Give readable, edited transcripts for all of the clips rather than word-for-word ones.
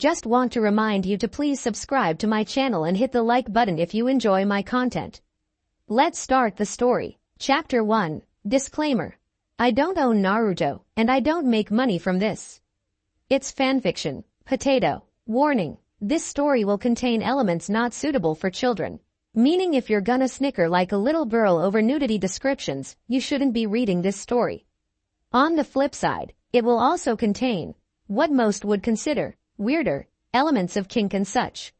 Just want to remind you to please subscribe to my channel and hit the like button if you enjoy my content. Let's start the story. Chapter 1. Disclaimer. I don't own Naruto, and I don't make money from this. It's fanfiction. Potato. Warning. This story will contain elements not suitable for children. Meaning if you're gonna snicker like a little girl over nudity descriptions, you shouldn't be reading this story. On the flip side, it will also contain what most would consider weirder elements of kink and such.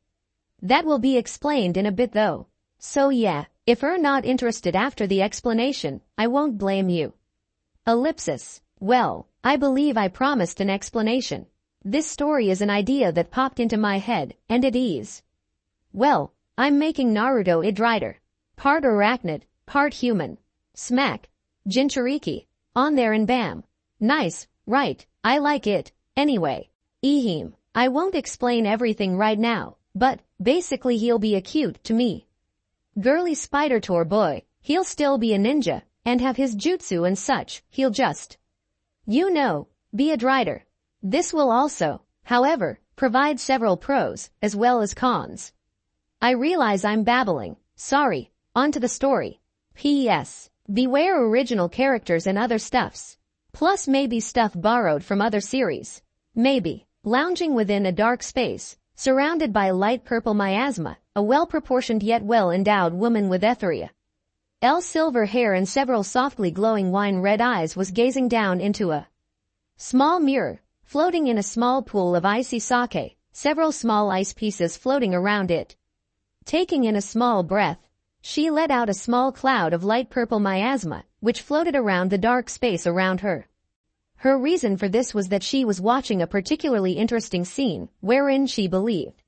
That will be explained in a bit though. So yeah, if you're not interested after the explanation, I won't blame you. Ellipsis. Well, I believe I promised an explanation. This story is an idea that popped into my head, and it is. Well, I'm making Naruto Idrider. Part Arachnid, part human. Smack. Jinchuriki. On there and bam. Nice, right, I like it. Anyway. Ehem. I won't explain everything right now, but, basically he'll be a cute to me. Girly spider tour boy, he'll still be a ninja, and have his jutsu and such, he'll just, you know, be a drider. This will also, however, provide several pros, as well as cons. I realize I'm babbling, sorry, on to the story. P.S. Beware original characters and other stuffs. Plus maybe stuff borrowed from other series. Maybe. Lounging within a dark space, surrounded by light purple miasma, a well-proportioned yet well-endowed woman with etheria. Silver hair and several softly glowing wine-red eyes was gazing down into a small mirror, floating in a small pool of icy sake, several small ice pieces floating around it. Taking in a small breath, she let out a small cloud of light purple miasma, which floated around the dark space around her. Her reason for this was that she was watching a particularly interesting scene, wherein she believed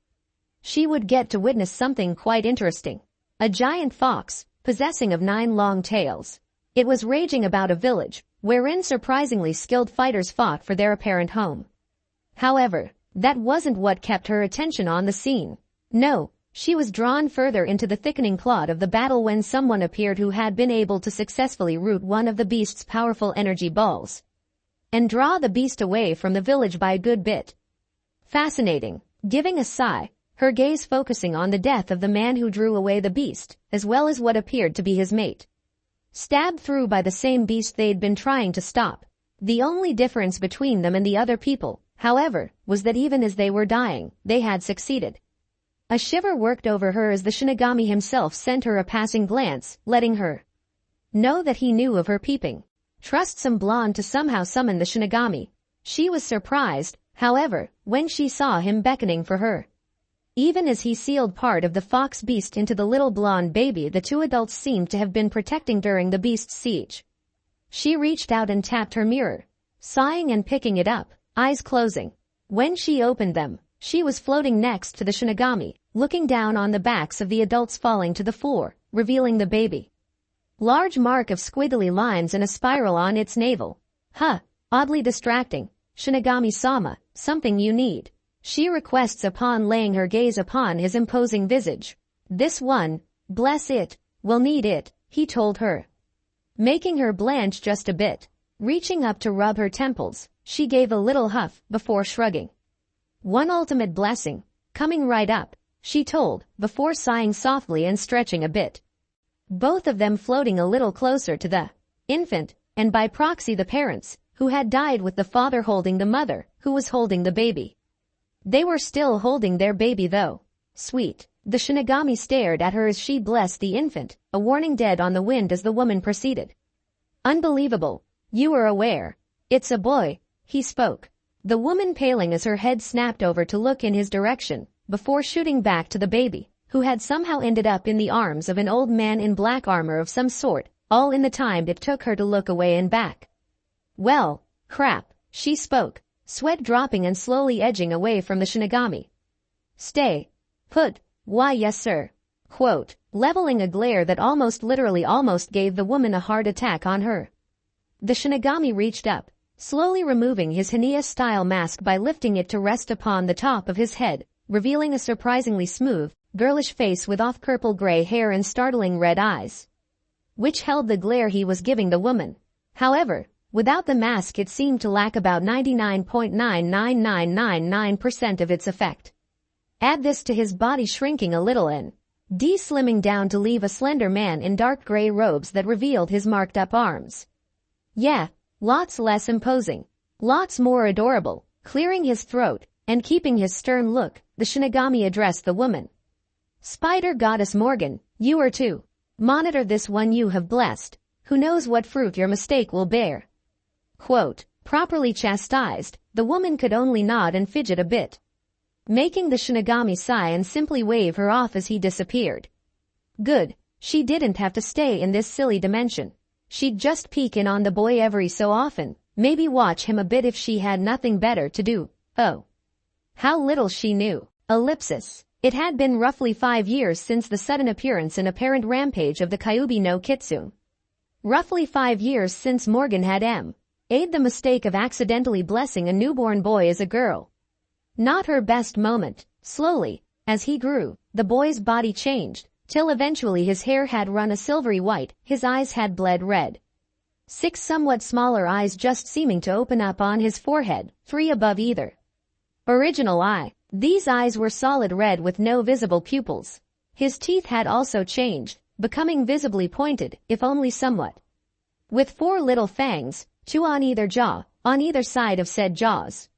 she would get to witness something quite interesting. A giant fox, possessing of 9 long tails. It was raging about a village, wherein surprisingly skilled fighters fought for their apparent home. However, that wasn't what kept her attention on the scene. No, she was drawn further into the thickening plot of the battle when someone appeared who had been able to successfully root one of the beast's powerful energy balls and draw the beast away from the village by a good bit. Fascinating. Giving a sigh, her gaze focusing on the death of the man who drew away the beast, as well as what appeared to be his mate. Stabbed through by the same beast they'd been trying to stop. The only difference between them and the other people, however, was that even as they were dying, they had succeeded. A shiver worked over her as the Shinigami himself sent her a passing glance, letting her know that he knew of her peeping. Trust some blonde to somehow summon the Shinigami. She was surprised, however, when she saw him beckoning for her. Even as he sealed part of the fox beast into the little blonde baby the two adults seemed to have been protecting during the beast's siege. She reached out and tapped her mirror, sighing and picking it up, eyes closing. When she opened them, she was floating next to the Shinigami, looking down on the backs of the adults falling to the floor, revealing the baby. Large mark of squiggly lines and a spiral on its navel. Huh, oddly distracting. Shinigami-sama, something you need. She requests upon laying her gaze upon his imposing visage. This one, bless it, will need it, he told her. Making her blanch just a bit. Reaching up to rub her temples, she gave a little huff before shrugging. One ultimate blessing, coming right up, she told, before sighing softly and stretching a bit. Both of them floating a little closer to the infant, and by proxy the parents, who had died with the father holding the mother, who was holding the baby. They were still holding their baby though. Sweet. The Shinigami stared at her as she blessed the infant, a warning dead on the wind as the woman proceeded. Unbelievable. You are aware. It's a boy, he spoke. The woman paling as her head snapped over to look in his direction, before shooting back to the baby, who had somehow ended up in the arms of an old man in black armor of some sort, all in the time it took her to look away and back. Well, crap, she spoke, sweat dropping and slowly edging away from the Shinigami. Stay put. Why yes sir. Quote, leveling a glare that almost literally almost gave the woman a heart attack on her. The Shinigami reached up, slowly removing his Hania-style mask by lifting it to rest upon the top of his head, revealing a surprisingly smooth, girlish face with off-purple gray hair and startling red eyes, which held the glare he was giving the woman. However, Without the mask it seemed to lack about 99.99999% of its effect. Add this to his body shrinking a little and slimming down to leave a slender man in dark gray robes that revealed his marked up arms. Yeah, lots less imposing. Lots more adorable. Clearing his throat and keeping his stern look, the Shinigami addressed the woman. Spider Goddess Morgan, you are too. Monitor this one you have blessed. Who knows what fruit your mistake will bear? Quote, properly chastised, the woman could only nod and fidget a bit, making the Shinigami sigh and simply wave her off as he disappeared. Good, she didn't have to stay in this silly dimension. She'd just peek in on the boy every so often, maybe watch him a bit if she had nothing better to do. Oh. How little she knew. Ellipsis. It had been roughly 5 years since the sudden appearance and apparent rampage of the Kyuubi no Kitsune. Roughly 5 years since Morgan had made the mistake of accidentally blessing a newborn boy as a girl. Not her best moment. Slowly, as he grew, the boy's body changed, till eventually his hair had run a silvery white, his eyes had bled red. 6 somewhat smaller eyes just seeming to open up on his forehead, 3 above either original eye. These eyes were solid red with no visible pupils. His teeth had also changed, becoming visibly pointed, if only somewhat, with 4 little fangs, 2 on either jaw, on either side of said jaws.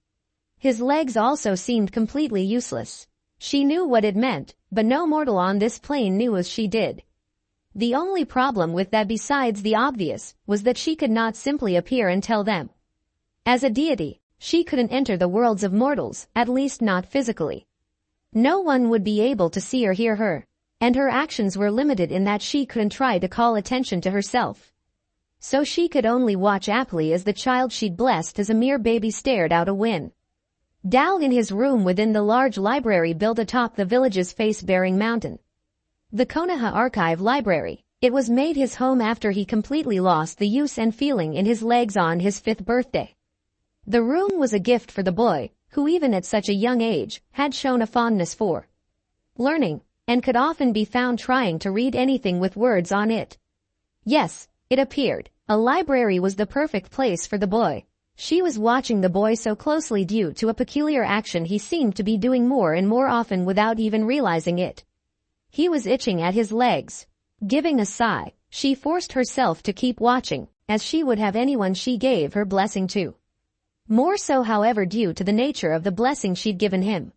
His legs also seemed completely useless. She knew what it meant, but no mortal on this plane knew as she did. The only problem with that, besides the obvious, was that she could not simply appear and tell them. As a deity, she couldn't enter the worlds of mortals, at least not physically. No one would be able to see or hear her, and her actions were limited in that she couldn't try to call attention to herself. So she could only watch aptly as the child she'd blessed as a mere baby stared out a window in his room within the large library built atop the village's face-bearing mountain. The Konoha Archive Library. It was made his home after he completely lost the use and feeling in his legs on his 5th birthday. The room was a gift for the boy, who even at such a young age, had shown a fondness for learning, and could often be found trying to read anything with words on it. Yes, it appeared, a library was the perfect place for the boy. She was watching the boy so closely due to a peculiar action he seemed to be doing more and more often without even realizing it. He was itching at his legs. Giving a sigh, she forced herself to keep watching, as she would have anyone she gave her blessing to. More so, however, due to the nature of the blessing she'd given him.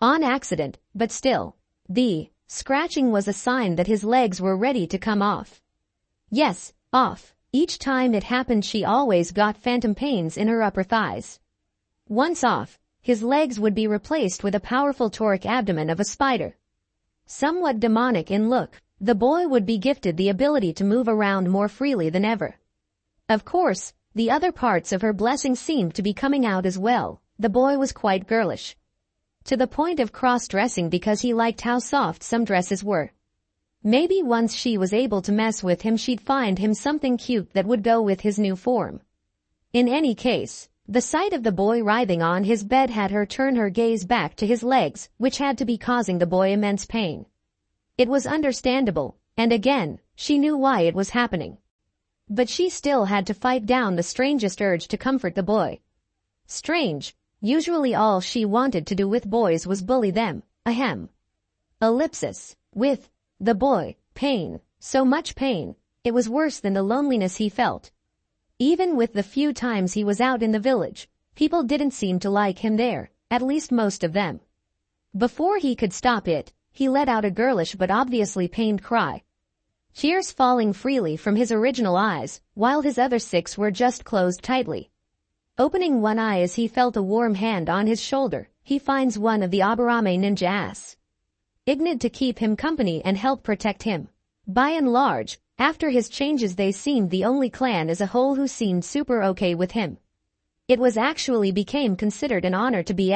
On accident, but still. The scratching was a sign that his legs were ready to come off. Yes, off. Each time it happened she always got phantom pains in her upper thighs. Once off, his legs would be replaced with a powerful toric abdomen of a spider. Somewhat demonic in look, the boy would be gifted the ability to move around more freely than ever. Of course, the other parts of her blessing seemed to be coming out as well. The boy was quite girlish, to the point of cross-dressing because he liked how soft some dresses were. Maybe once she was able to mess with him she'd find him something cute that would go with his new form. In any case, the sight of the boy writhing on his bed had her turn her gaze back to his legs, which had to be causing the boy immense pain. It was understandable, and again, she knew why it was happening. But she still had to fight down the strangest urge to comfort the boy. Strange. Usually all she wanted to do with boys was bully them. Ahem. Ellipsis. With the boy, pain. So much pain. It was worse than the loneliness he felt. Even with the few times he was out in the village, people didn't seem to like him there, at least most of them. Before he could stop it, he let out a girlish but obviously pained cry. Tears falling freely from his original eyes, while his other 6 were just closed tightly. Opening one eye as he felt a warm hand on his shoulder, he finds one of the Aburame ninja Arachnid to keep him company and help protect him. By and large, after his changes they seemed the only clan as a whole who seemed super okay with him. It was actually became considered an honor to be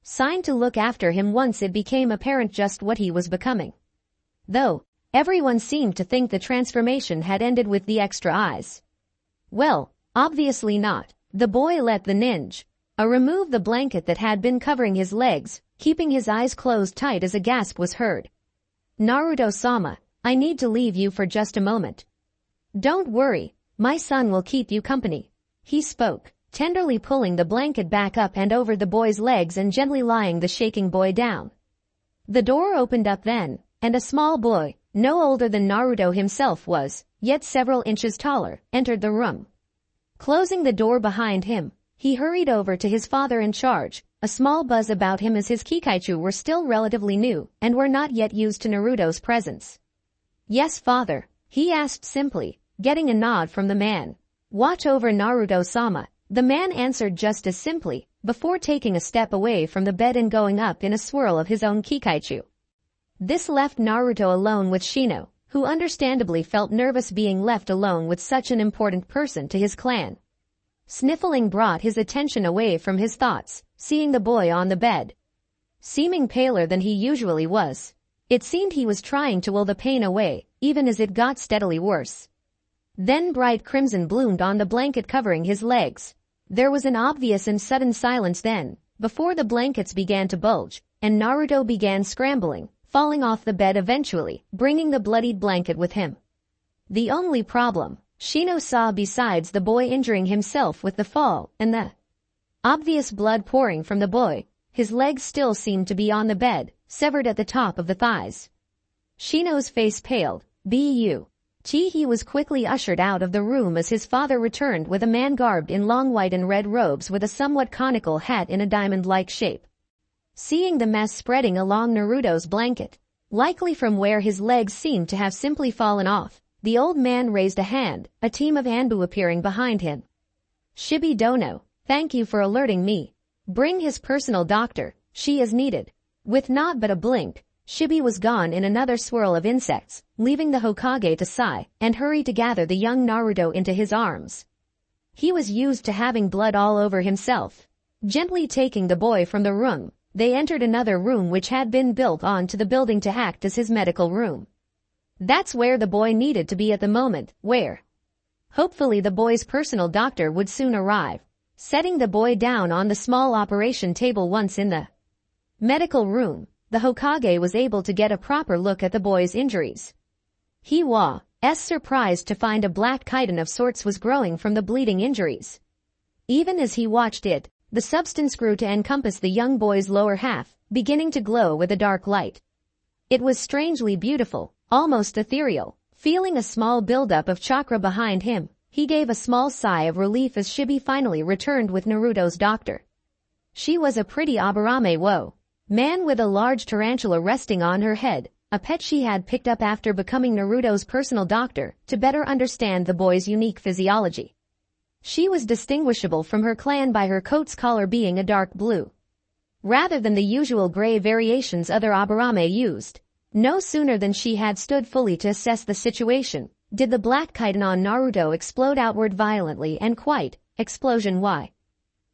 signed to look after him once it became apparent just what he was becoming. Though, everyone seemed to think the transformation had ended with the extra eyes. Well, obviously not. The boy let the ninja remove the blanket that had been covering his legs, keeping his eyes closed tight as a gasp was heard. Naruto-sama, I need to leave you for just a moment. Don't worry, my son will keep you company. He spoke, tenderly pulling the blanket back up and over the boy's legs and gently lying the shaking boy down. The door opened up then, and a small boy, no older than Naruto himself was, yet several inches taller, entered the room. Closing the door behind him, he hurried over to his father in charge, a small buzz about him as his Kikaichu were still relatively new and were not yet used to Naruto's presence. "Yes, father," he asked simply, getting a nod from the man. "Watch over Naruto-sama," the man answered just as simply, before taking a step away from the bed and going up in a swirl of his own Kikaichu. This left Naruto alone with Shino, who understandably felt nervous being left alone with such an important person to his clan. Sniffling brought his attention away from his thoughts, seeing the boy on the bed. Seeming paler than he usually was, it seemed he was trying to will the pain away, even as it got steadily worse. Then bright crimson bloomed on the blanket covering his legs. There was an obvious and sudden silence then, before the blankets began to bulge, and Naruto began scrambling, falling off the bed eventually, bringing the bloodied blanket with him. The only problem, Shino saw besides the boy injuring himself with the fall and the obvious blood pouring from the boy, his legs still seemed to be on the bed, severed at the top of the thighs. Shino's face paled. He was quickly ushered out of the room as his father returned with a man garbed in long white and red robes with a somewhat conical hat in a diamond-like shape. Seeing the mess spreading along Naruto's blanket, likely from where his legs seemed to have simply fallen off, the old man raised a hand, a team of Anbu appearing behind him. "Shibi Dono, thank you for alerting me. Bring his personal doctor, she is needed." With not but a blink, Shibi was gone in another swirl of insects, leaving the Hokage to sigh and hurry to gather the young Naruto into his arms. He was used to having blood all over himself. Gently taking the boy from the room, they entered another room which had been built onto the building to act as his medical room. That's where the boy needed to be at the moment, where hopefully the boy's personal doctor would soon arrive. Setting the boy down on the small operation table once in the medical room, the Hokage was able to get a proper look at the boy's injuries. He was surprised to find a black chitin of sorts was growing from the bleeding injuries. Even as he watched it, the substance grew to encompass the young boy's lower half, beginning to glow with a dark light. It was strangely beautiful, almost ethereal. Feeling a small buildup of chakra behind him, he gave a small sigh of relief as Shibi finally returned with Naruto's doctor. She was a pretty Aburame man with a large tarantula resting on her head, a pet she had picked up after becoming Naruto's personal doctor to better understand the boy's unique physiology. She was distinguishable from her clan by her coat's color being a dark blue, rather than the usual gray variations other Aburame used. No sooner than she had stood fully to assess the situation, did the black chitin on Naruto explode outward violently and quite, explosion why.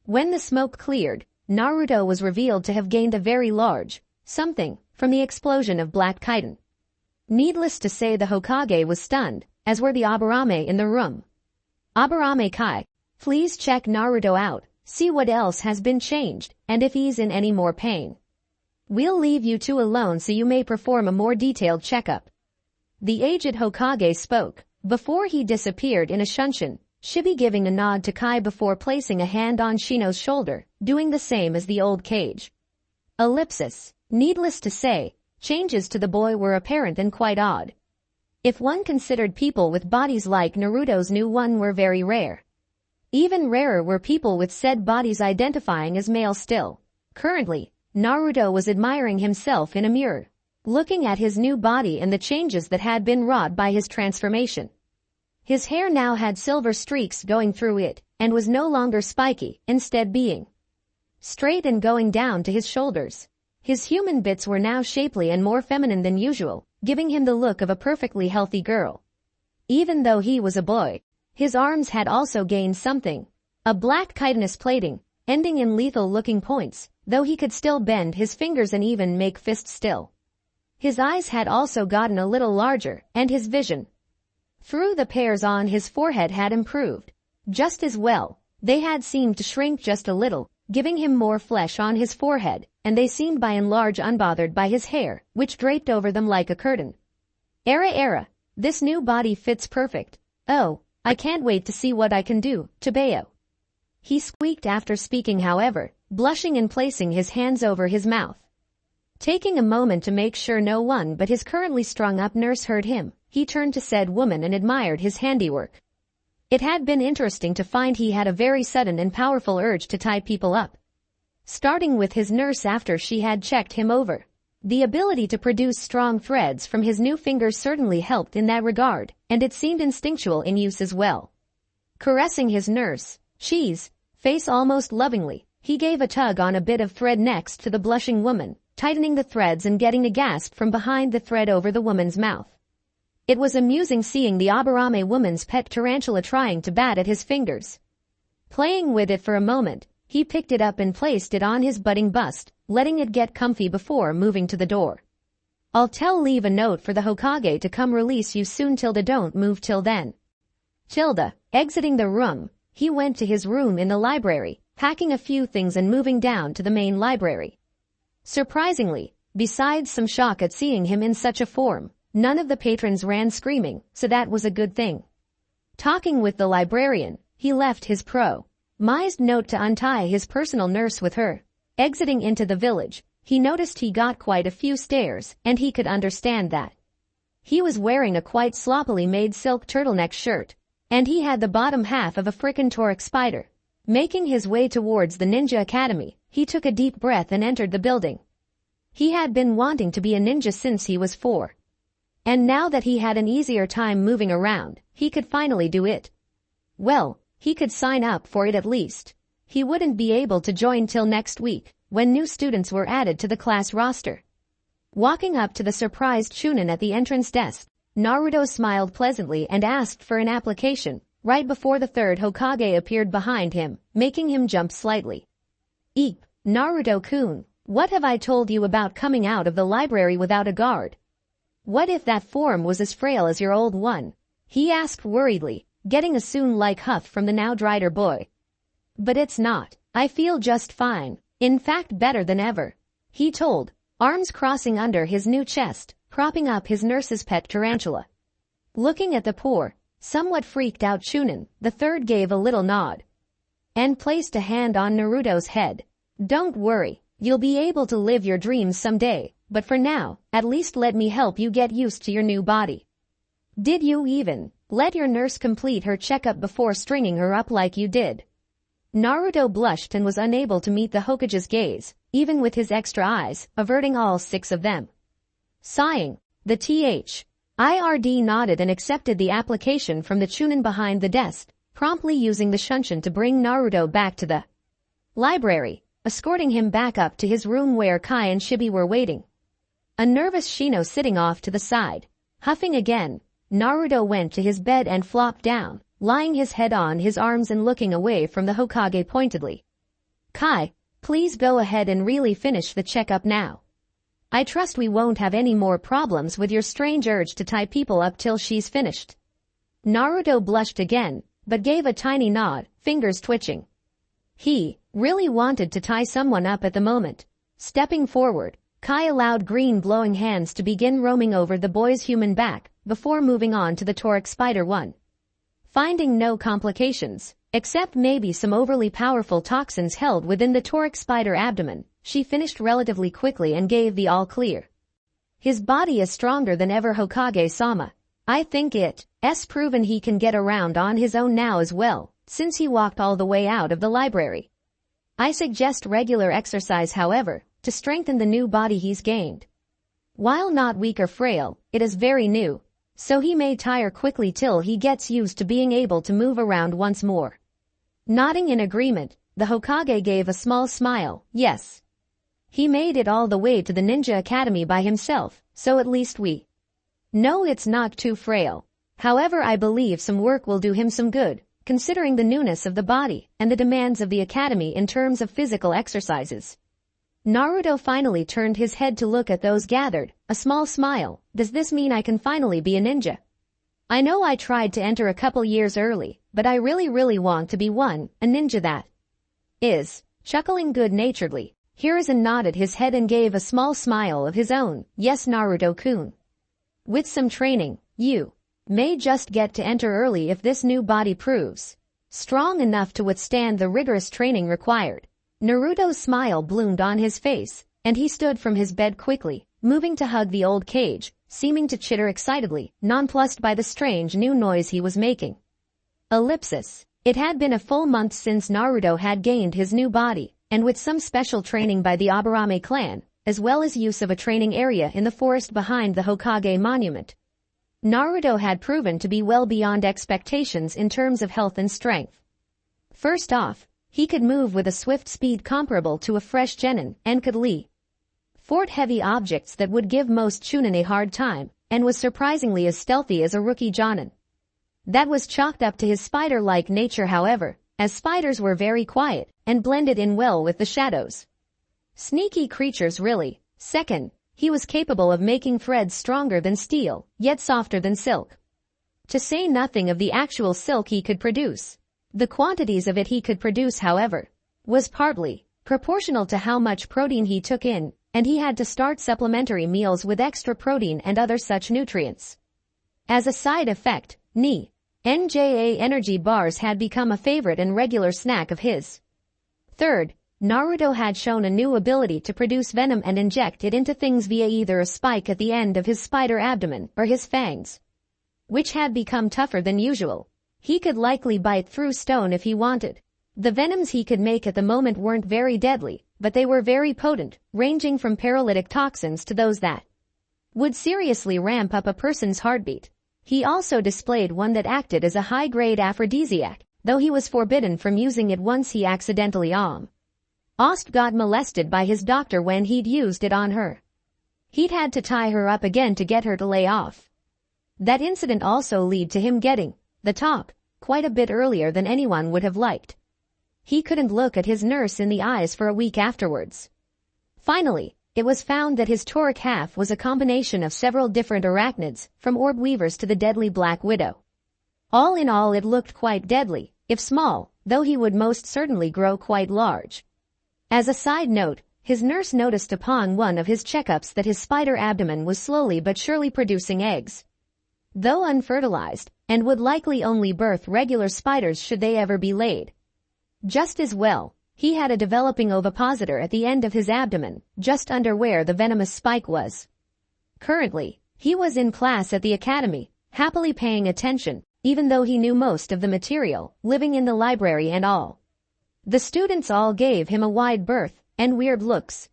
When the smoke cleared, Naruto was revealed to have gained a very large something from the explosion of black chitin. Needless to say the Hokage was stunned, as were the Aburame in the room. "Aburame Kai, please check Naruto out, see what else has been changed, and if he's in any more pain. We'll leave you two alone so you may perform a more detailed checkup." The aged Hokage spoke, before he disappeared in a shunshin, Shibi giving a nod to Kai before placing a hand on Shino's shoulder, doing the same as the old cage. Ellipsis. Needless to say, changes to the boy were apparent and quite odd. If one considered people with bodies like Naruto's new one were very rare. Even rarer were people with said bodies identifying as male still. Currently, Naruto was admiring himself in a mirror, looking at his new body and the changes that had been wrought by his transformation. His hair now had silver streaks going through it, and was no longer spiky, instead being straight and going down to his shoulders. His human bits were now shapely and more feminine than usual, giving him the look of a perfectly healthy girl. Even though he was a boy, his arms had also gained something. A black chitinous plating, ending in lethal-looking points, though he could still bend his fingers and even make fists still. His eyes had also gotten a little larger, and his vision through the pairs on his forehead had improved. Just as well, they had seemed to shrink just a little, giving him more flesh on his forehead, and they seemed by and large unbothered by his hair, which draped over them like a curtain. This new body fits perfect. Oh, I can't wait to see what I can do, Tobeo. he squeaked after speaking, however, blushing and placing his hands over his mouth. Taking a moment to make sure no one but his currently strung-up nurse heard him, he turned to said woman and admired his handiwork. It had been interesting to find he had a very sudden and powerful urge to tie people up. Starting with his nurse after she had checked him over. The ability to produce strong threads from his new fingers certainly helped in that regard, and it seemed instinctual in use as well. Caressing his nurse, she's face almost lovingly, he gave a tug on a bit of thread next to the blushing woman, tightening the threads and getting a gasp from behind the thread over the woman's mouth. It was amusing seeing the Aburame woman's pet tarantula trying to bat at his fingers. Playing with it for a moment, he picked it up and placed it on his budding bust, letting it get comfy before moving to the door. Leave a note for the Hokage to come release you soon, Tilda. Don't move till then. Tilda, exiting the room, he went to his room in the library, packing a few things and moving down to the main library. Surprisingly, besides some shock at seeing him in such a form, none of the patrons ran screaming, so that was a good thing. Talking with the librarian, he left his promised note to untie his personal nurse with her. Exiting into the village, he noticed he got quite a few stares, and he could understand that. He was wearing a quite sloppily made silk turtleneck shirt, and he had the bottom half of a frickin' toric spider. Making his way towards the ninja academy, he took a deep breath and entered the building. He had been wanting to be a ninja since he was 4. And now that he had an easier time moving around, he could finally do it. Well, he could sign up for it at least. He wouldn't be able to join till next week, when new students were added to the class roster. Walking up to the surprised Chunin at the entrance desk, Naruto smiled pleasantly and asked for an application, right before the third Hokage appeared behind him, making him jump slightly. Eep, Naruto-kun, what have I told you about coming out of the library without a guard? What if that form was as frail as your old one? He asked worriedly, getting a soon-like huff from the now-drier boy. But it's not. I feel just fine. In fact, better than ever, he told, arms crossing under his new chest, propping up his nurse's pet tarantula. Looking at the poor, somewhat freaked out Chunin, the third gave a little nod and placed a hand on Naruto's head. Don't worry, you'll be able to live your dreams someday, but for now, at least let me help you get used to your new body. Did you even let your nurse complete her checkup before stringing her up like you did? Naruto blushed and was unable to meet the Hokage's gaze, even with his extra eyes, averting all 6 of them. Sighing, the THIRD nodded and accepted the application from the Chunin behind the desk, promptly using the shunshin to bring Naruto back to the library, escorting him back up to his room where Kai and Shibi were waiting. A nervous Shino sitting off to the side. Huffing again, Naruto went to his bed and flopped down, lying his head on his arms and looking away from the Hokage pointedly. Kai, please go ahead and really finish the checkup now. I trust we won't have any more problems with your strange urge to tie people up till she's finished. Naruto blushed again, but gave a tiny nod, fingers twitching. He really wanted to tie someone up at the moment. Stepping forward, Kai allowed green glowing hands to begin roaming over the boy's human back, before moving on to the toric spider one. Finding no complications, except maybe some overly powerful toxins held within the toric spider abdomen, she finished relatively quickly and gave the all clear. His body is stronger than ever, Hokage-sama. I think it's proven he can get around on his own now as well, since he walked all the way out of the library. I suggest regular exercise, however, to strengthen the new body he's gained. While not weak or frail, it is very new, so he may tire quickly till he gets used to being able to move around once more. Nodding in agreement, the Hokage gave a small smile. Yes. He made it all the way to the Ninja Academy by himself, so at least we know it's not too frail. However, I believe some work will do him some good, considering the newness of the body and the demands of the academy in terms of physical exercises. Naruto finally turned his head to look at those gathered, a small smile. Does this mean I can finally be a ninja? I know I tried to enter a couple years early, but I really want to be one, a ninja that is. Chuckling good-naturedly, Hiruzen nodded his head and gave a small smile of his own. Yes, Naruto-kun. With some training, you may just get to enter early if this new body proves strong enough to withstand the rigorous training required. Naruto's smile bloomed on his face, and he stood from his bed quickly, moving to hug the old cage, seeming to chitter excitedly, nonplussed by the strange new noise he was making. Ellipsis. It had been a full month since Naruto had gained his new body, and with some special training by the Aburame clan, as well as use of a training area in the forest behind the Hokage monument, Naruto had proven to be well beyond expectations in terms of health and strength. First off, he could move with a swift speed comparable to a fresh genin and could fort heavy objects that would give most chunin a hard time, and was surprisingly as stealthy as a rookie jonin. That was chalked up to his spider-like nature, however, as spiders were very quiet and blended in well with the shadows. Sneaky creatures really. Second, he was capable of making threads stronger than steel, yet softer than silk. To say nothing of the actual silk he could produce. The quantities of it he could produce, however, was partly proportional to how much protein he took in, and he had to start supplementary meals with extra protein and other such nutrients. As a side effect, NJA energy bars had become a favorite and regular snack of his. Third, Naruto had shown a new ability to produce venom and inject it into things via either a spike at the end of his spider abdomen or his fangs, which had become tougher than usual. He could likely bite through stone if he wanted. The venoms he could make at the moment weren't very deadly, but they were very potent, ranging from paralytic toxins to those that would seriously ramp up a person's heartbeat. He also displayed one that acted as a high-grade aphrodisiac, though he was forbidden from using it once he accidentally got molested by his doctor when he'd used it on her. He'd had to tie her up again to get her to lay off. That incident also led to him getting the top quite a bit earlier than anyone would have liked. He couldn't look at his nurse in the eyes for a week afterwards. Finally, it was found that his toric half was a combination of several different arachnids, from orb weavers to the deadly Black Widow. All in all, it looked quite deadly, if small, though he would most certainly grow quite large. As a side note, his nurse noticed upon one of his checkups that his spider abdomen was slowly but surely producing eggs, though unfertilized, and would likely only birth regular spiders should they ever be laid. Just as well, he had a developing ovipositor at the end of his abdomen, just under where the venomous spike was. Currently, he was in class at the academy, happily paying attention, even though he knew most of the material, living in the library and all. The students all gave him a wide berth and weird looks.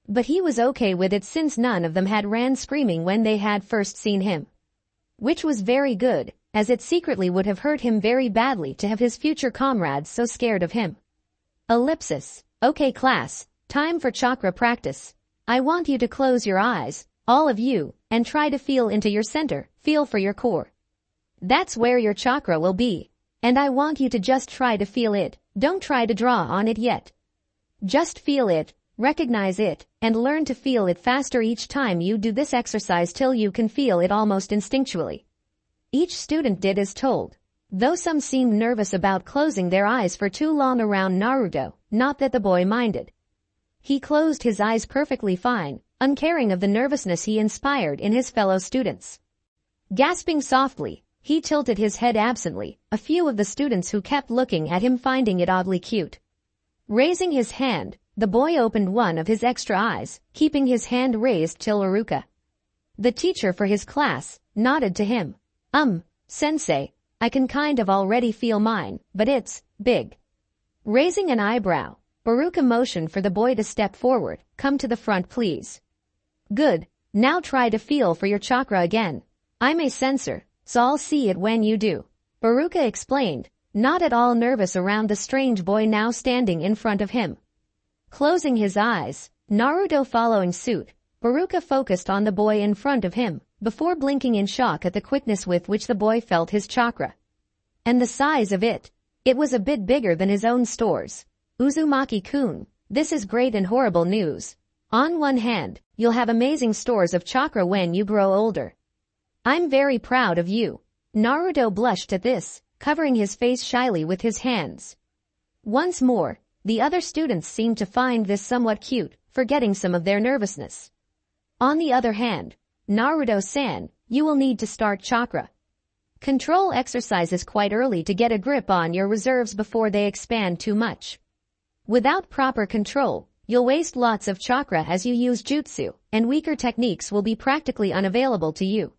But he was okay with it since none of them had ran screaming when they had first seen him. Which was very good, as it secretly would have hurt him very badly to have his future comrades so scared of him. Ellipsis. Okay class, time for chakra practice. I want you to close your eyes, all of you, and try to feel into your center, feel for your core. That's where your chakra will be. And I want you to just try to feel it, don't try to draw on it yet. Just feel it, recognize it, and learn to feel it faster each time you do this exercise till you can feel it almost instinctually. Each student did as told, though some seemed nervous about closing their eyes for too long around Naruto, not that the boy minded. He closed his eyes perfectly fine, uncaring of the nervousness he inspired in his fellow students. Gasping softly, he tilted his head absently, a few of the students who kept looking at him finding it oddly cute. Raising his hand, the boy opened one of his extra eyes, keeping his hand raised till Iruka, the teacher for his class, nodded to him. Sensei, I can kind of already feel mine, but it's big. Raising an eyebrow, Iruka motioned for the boy to step forward. Come to the front, please. Good, now try to feel for your chakra again. I'm a sensor, so I'll see it when you do. Iruka explained, not at all nervous around the strange boy now standing in front of him. Closing his eyes, Naruto following suit, Iruka focused on the boy in front of him, before blinking in shock at the quickness with which the boy felt his chakra. And the size of it. It was a bit bigger than his own stores. Uzumaki-kun, this is great and horrible news. On one hand, you'll have amazing stores of chakra when you grow older. I'm very proud of you. Naruto blushed at this, covering his face shyly with his hands. Once more, the other students seemed to find this somewhat cute, forgetting some of their nervousness. On the other hand, Naruto-san, you will need to start chakra Control exercises quite early to get a grip on your reserves before they expand too much. Without proper control, you'll waste lots of chakra as you use jutsu, and weaker techniques will be practically unavailable to you.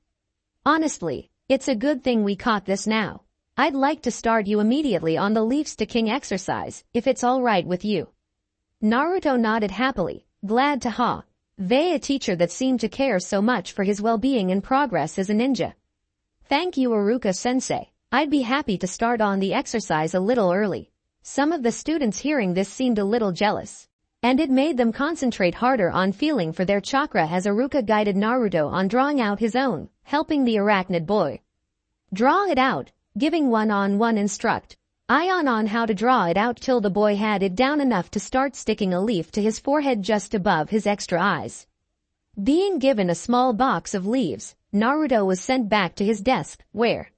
Honestly, it's a good thing we caught this now. I'd like to start you immediately on the leaf sticking exercise, if it's alright with you. Naruto nodded happily, glad to have a teacher that seemed to care so much for his well-being and progress as a ninja. Thank you, Iruka-sensei. I'd be happy to start on the exercise a little early. Some of the students hearing this seemed a little jealous, and it made them concentrate harder on feeling for their chakra as Iruka guided Naruto on drawing out his own, helping the Arachnid boy draw it out, giving one-on-one instruct Ion on how to draw it out till the boy had it down enough to start sticking a leaf to his forehead just above his extra eyes. Being given a small box of leaves, Naruto was sent back to his desk, where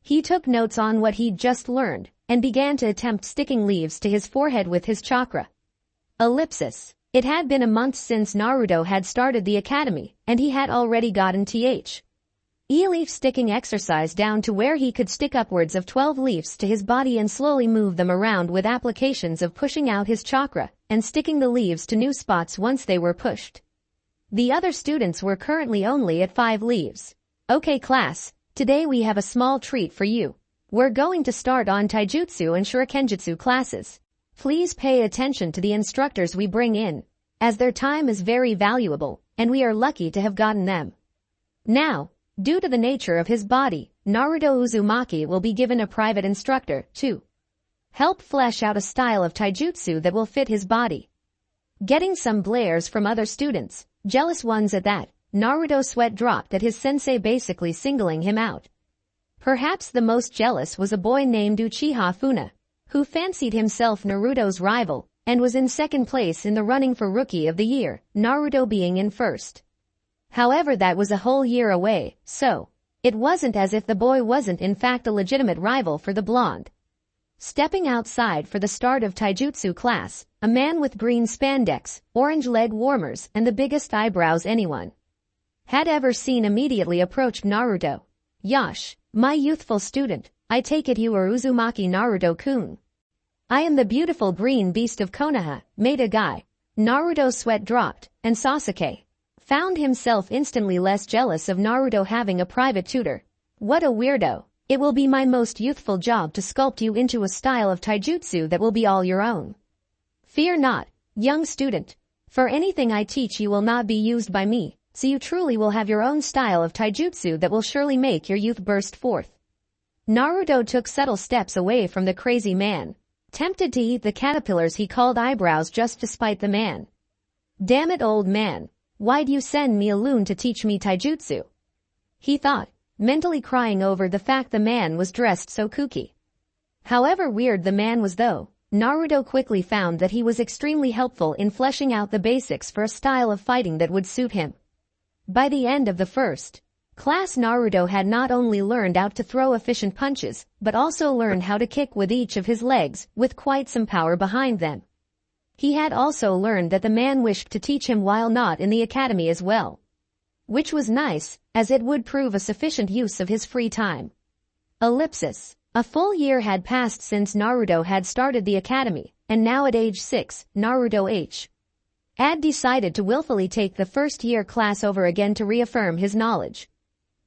he took notes on what he'd just learned, and began to attempt sticking leaves to his forehead with his chakra. Ellipsis. It had been a month since Naruto had started the academy, and he had already gotten leaf sticking exercise down to where he could stick upwards of 12 leaves to his body and slowly move them around with applications of pushing out his chakra and sticking the leaves to new spots once they were pushed. The other students were currently only at 5 leaves. Okay class, today we have a small treat for you. We're going to start on taijutsu and shurikenjutsu classes. Please pay attention to the instructors we bring in, as their time is very valuable, and we are lucky to have gotten them. Now, due to the nature of his body, Naruto Uzumaki will be given a private instructor to help flesh out a style of taijutsu that will fit his body. Getting some glares from other students, jealous ones at that, Naruto's sweat dropped at his sensei basically singling him out. Perhaps the most jealous was a boy named Uchiha Funa, who fancied himself Naruto's rival and was in second place in the running for Rookie of the Year, Naruto being in first. However, that was a whole year away, so it wasn't as if the boy wasn't in fact a legitimate rival for the blonde. Stepping outside for the start of taijutsu class, a man with green spandex, orange leg warmers, and the biggest eyebrows anyone had ever seen immediately approached Naruto. Yash, my youthful student, I take it you are Uzumaki Naruto-kun. I am the beautiful green beast of Konoha, made a guy. Naruto's sweat dropped, and Sasuke found himself instantly less jealous of Naruto having a private tutor. What a weirdo. It will be my most youthful job to sculpt you into a style of taijutsu that will be all your own. Fear not, young student. For anything I teach you will not be used by me, so you truly will have your own style of taijutsu that will surely make your youth burst forth. Naruto took subtle steps away from the crazy man, tempted to eat the caterpillars he called eyebrows just to spite the man. Damn it, old man. Why'd you send me a loon to teach me taijutsu? He thought, mentally crying over the fact the man was dressed so kooky. However weird the man was though, Naruto quickly found that he was extremely helpful in fleshing out the basics for a style of fighting that would suit him. By the end of the first class, Naruto had not only learned how to throw efficient punches, but also learned how to kick with each of his legs, with quite some power behind them. He had also learned that the man wished to teach him while not in the academy as well, which was nice, as it would prove a sufficient use of his free time. Ellipsis. A full year had passed since Naruto had started the academy, and now at age 6, Naruto had decided to willfully take the first-year class over again to reaffirm his knowledge.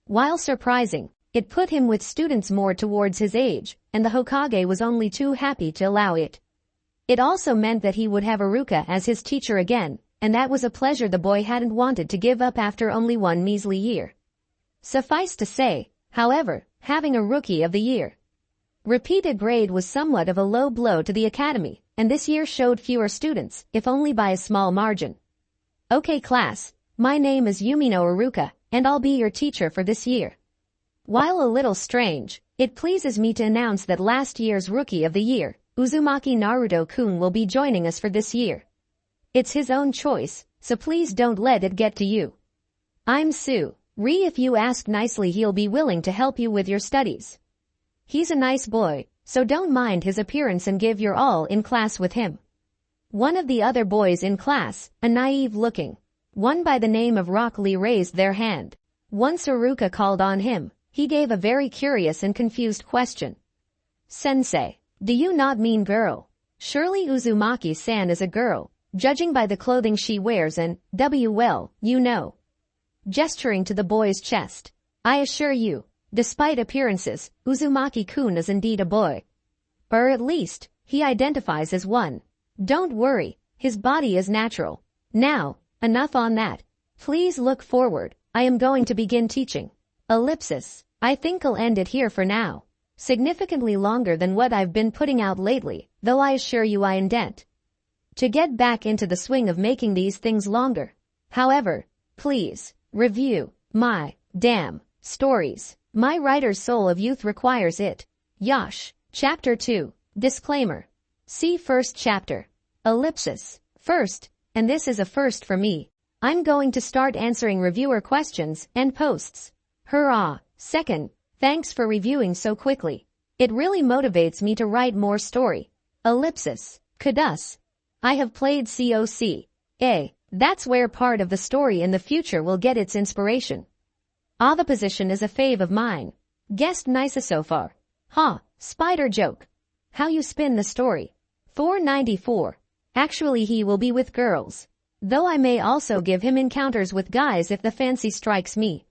While surprising, it put him with students more towards his age, and the Hokage was only too happy to allow it. It also meant that he would have Iruka as his teacher again, and that was a pleasure the boy hadn't wanted to give up after only one measly year. Suffice to say, however, having a Rookie of the Year repeated grade was somewhat of a low blow to the academy, and this year showed fewer students, if only by a small margin. Okay class, my name is Yumino Iruka, and I'll be your teacher for this year. While a little strange, it pleases me to announce that last year's Rookie of the Year, Uzumaki Naruto-kun, will be joining us for this year. It's his own choice, so please don't let it get to you. I'm Suri. If you ask nicely, he'll be willing to help you with your studies. He's a nice boy, so don't mind his appearance and give your all in class with him. One of the other boys in class, a naive-looking one by the name of Rock Lee, raised their hand. Once Iruka called on him, He gave a very curious and confused question. Sensei, do you not mean girl? Surely Uzumaki-san is a girl, judging by the clothing she wears and, well, you know. Gesturing to the boy's chest. I assure you, despite appearances, Uzumaki-kun is indeed a boy. Or at least, he identifies as one. Don't worry, his body is natural. Now, enough on that. Please look forward, I am going to begin teaching. Ellipsis. I think I'll end it here for now. Significantly longer than what I've been putting out lately, though I assure you I intend to get back into the swing of making these things longer. However, please, review my damn stories. My writer's soul of youth requires it. Yash. Chapter 2. Disclaimer. See first chapter. Ellipsis. First, and this is a first for me, I'm going to start answering reviewer questions and posts. Hurrah! Second, thanks for reviewing so quickly. It really motivates me to write more story. Ellipsis. Kudus. I have played COC. That's where part of the story in the future will get its inspiration. The position is a fave of mine. Guessed nice so far. Spider joke. How you spin the story. Thor 94. Actually he will be with girls. Though I may also give him encounters with guys if the fancy strikes me.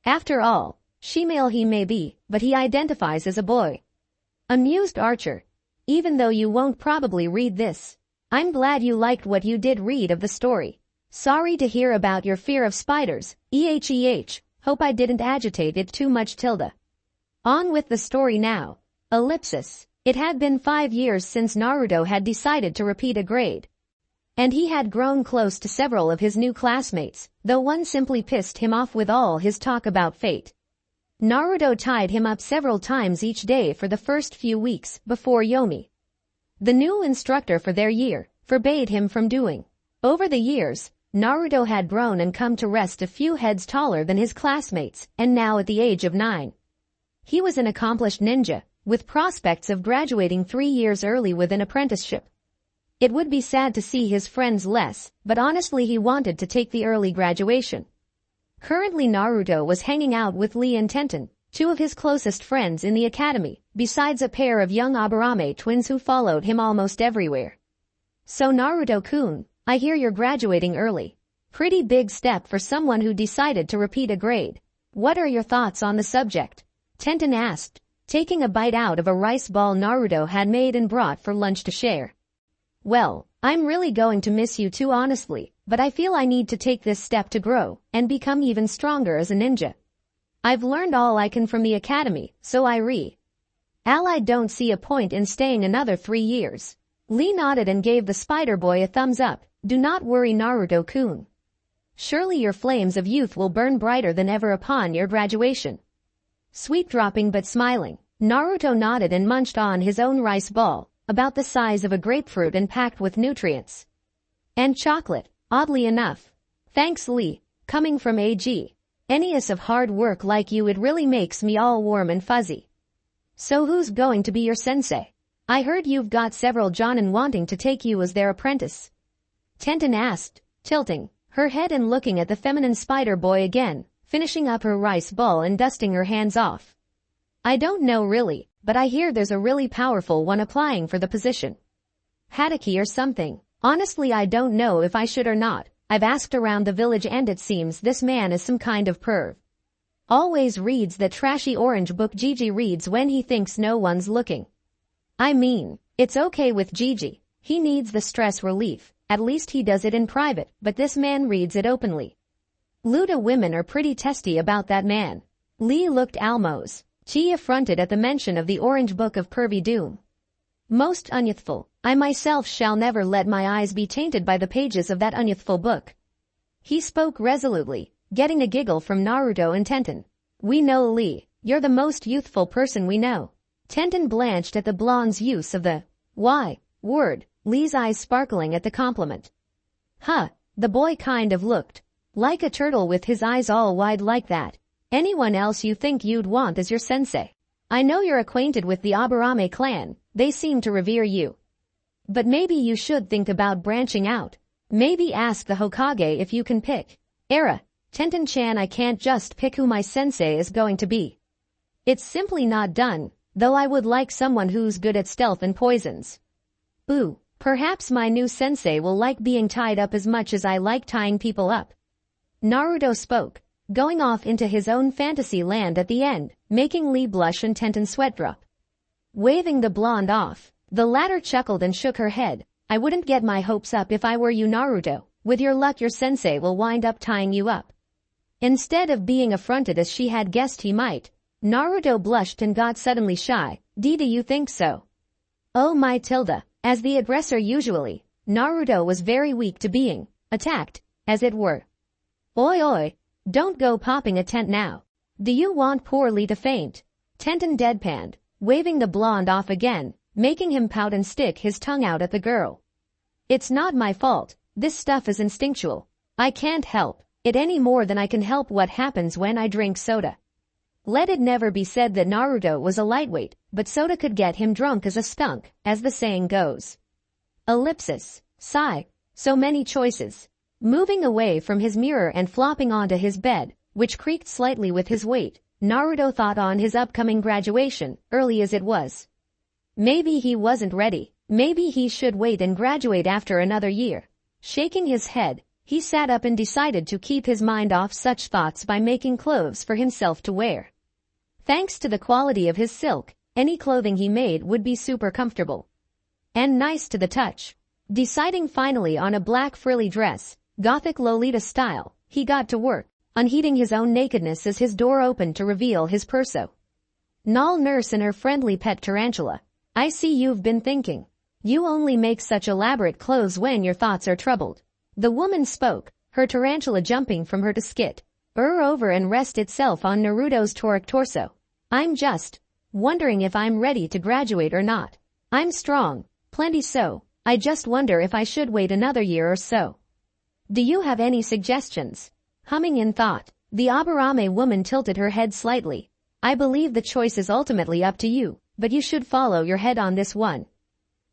After all, she-male he may be, but he identifies as a boy. Amused Archer. Even though you won't probably read this, I'm glad you liked what you did read of the story. Sorry to hear about your fear of spiders, hope I didn't agitate it too much tilde. On with the story now. Ellipsis. It had been 5 years since Naruto had decided to repeat a grade. And he had grown close to several of his new classmates, though one simply pissed him off with all his talk about fate. Naruto tied him up several times each day for the first few weeks before Yomi, the new instructor for their year, forbade him from doing. Over the years, Naruto had grown and come to rest a few heads taller than his classmates, and now at the age of 9. He was an accomplished ninja, with prospects of graduating 3 years early with an apprenticeship. It would be sad to see his friends less, but honestly he wanted to take the early graduation. Currently Naruto was hanging out with Lee and Tenten, 2 of his closest friends in the academy, besides a pair of young Aburame twins who followed him almost everywhere. So Naruto-kun, I hear you're graduating early. Pretty big step for someone who decided to repeat a grade. What are your thoughts on the subject? Tenten asked, taking a bite out of a rice ball Naruto had made and brought for lunch to share. Well, I'm really going to miss you too honestly, but I feel I need to take this step to grow and become even stronger as a ninja. I've learned all I can from the academy, so I don't see a point in staying another 3 years. Lee nodded and gave the spider boy a thumbs up. Do not worry Naruto-kun. Surely your flames of youth will burn brighter than ever upon your graduation. Sweet dropping but smiling, Naruto nodded and munched on his own rice ball, about the size of a grapefruit and packed with nutrients. And chocolate, oddly enough. Thanks Lee, coming from AG. Ennius of hard work like you, it really makes me all warm and fuzzy. So who's going to be your sensei? I heard you've got several jonin wanting to take you as their apprentice. Tenten asked, tilting her head and looking at the feminine spider boy again, finishing up her rice ball and dusting her hands off. I don't know really, but I hear there's a really powerful one applying for the position. Hatake or something. Honestly I don't know if I should or not. I've asked around the village and it seems this man is some kind of perv. Always reads that trashy orange book Gigi reads when he thinks no one's looking. I mean, it's okay with Gigi. He needs the stress relief. At least he does it in private, but this man reads it openly. Luda women are pretty testy about that man. Lee looked almost affronted at the mention of the orange book of pervy doom. Most unyouthful. I myself shall never let my eyes be tainted by the pages of that unyouthful book. He spoke resolutely, getting a giggle from Naruto and Tenten. We know Lee, you're the most youthful person we know. Tenten blanched at the blonde's use of the Y word, Lee's eyes sparkling at the compliment. The boy kind of looked like a turtle with his eyes all wide like that. Anyone else you think you'd want as your sensei? I know you're acquainted with the Aburame clan, they seem to revere you. But maybe you should think about branching out. Maybe ask the Hokage if you can pick. Tenten-chan, I can't just pick who my sensei is going to be. It's simply not done, though I would like someone who's good at stealth and poisons. Ooh, perhaps my new sensei will like being tied up as much as I like tying people up. Naruto spoke, going off into his own fantasy land at the end, making Lee blush and Tenten sweat drop. Waving the blonde off, the latter chuckled and shook her head. I wouldn't get my hopes up if I were you, Naruto. With your luck your sensei will wind up tying you up. Instead of being affronted as she had guessed he might, Naruto blushed and got suddenly shy. Do you think so? Oh my Tilda, as the aggressor usually, Naruto was very weak to being attacked, as it were. Oi oi, don't go popping a tent now. Do you want poor Lee to faint? Tenten deadpanned, waving the blonde off again, making him pout and stick his tongue out at the girl. It's not my fault, this stuff is instinctual. I can't help it any more than I can help what happens when I drink soda. Let it never be said that Naruto was a lightweight, but soda could get him drunk as a skunk, as the saying goes. Ellipsis. Sigh. So many choices. Moving away from his mirror and flopping onto his bed, which creaked slightly with his weight, Naruto thought on his upcoming graduation, early as it was. Maybe he wasn't ready. Maybe he should wait and graduate after another year. Shaking his head, he sat up and decided to keep his mind off such thoughts by making clothes for himself to wear. Thanks to the quality of his silk, any clothing he made would be super comfortable. And nice to the touch. Deciding finally on a black frilly dress, gothic Lolita style, he got to work, unheeding his own nakedness as his door opened to reveal his perso. Null nurse and her friendly pet tarantula. I see you've been thinking. You only make such elaborate clothes when your thoughts are troubled. The woman spoke, her tarantula jumping from her to skit, over and rest itself on Naruto's toric torso. I'm just wondering if I'm ready to graduate or not. I'm strong, plenty so. I just wonder if I should wait another year or so. Do you have any suggestions? Humming in thought, the Aburame woman tilted her head slightly. I believe the choice is ultimately up to you, but you should follow your head on this one.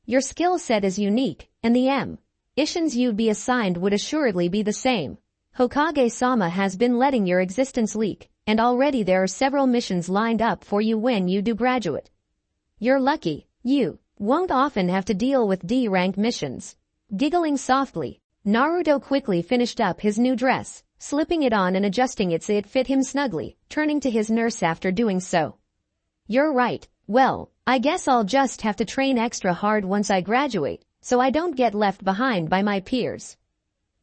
Your skill set is unique, and the missions you'd be assigned would assuredly be the same. Hokage-sama has been letting your existence leak, and already there are several missions lined up for you when you do graduate. You're lucky, you won't often have to deal with D-rank missions. Giggling softly, Naruto quickly finished up his new dress, slipping it on and adjusting it so it fit him snugly, turning to his nurse after doing so. You're right. Well, I guess I'll just have to train extra hard once I graduate, so I don't get left behind by my peers.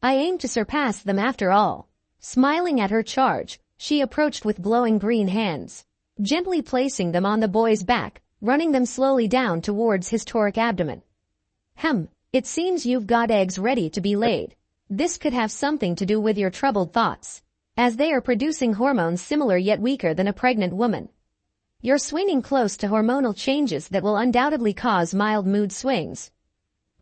I aim to surpass them after all. Smiling at her charge, she approached with glowing green hands, gently placing them on the boy's back, running them slowly down towards his toric abdomen. It seems you've got eggs ready to be laid. This could have something to do with your troubled thoughts, as they are producing hormones similar yet weaker than a pregnant woman. You're swinging close to hormonal changes that will undoubtedly cause mild mood swings.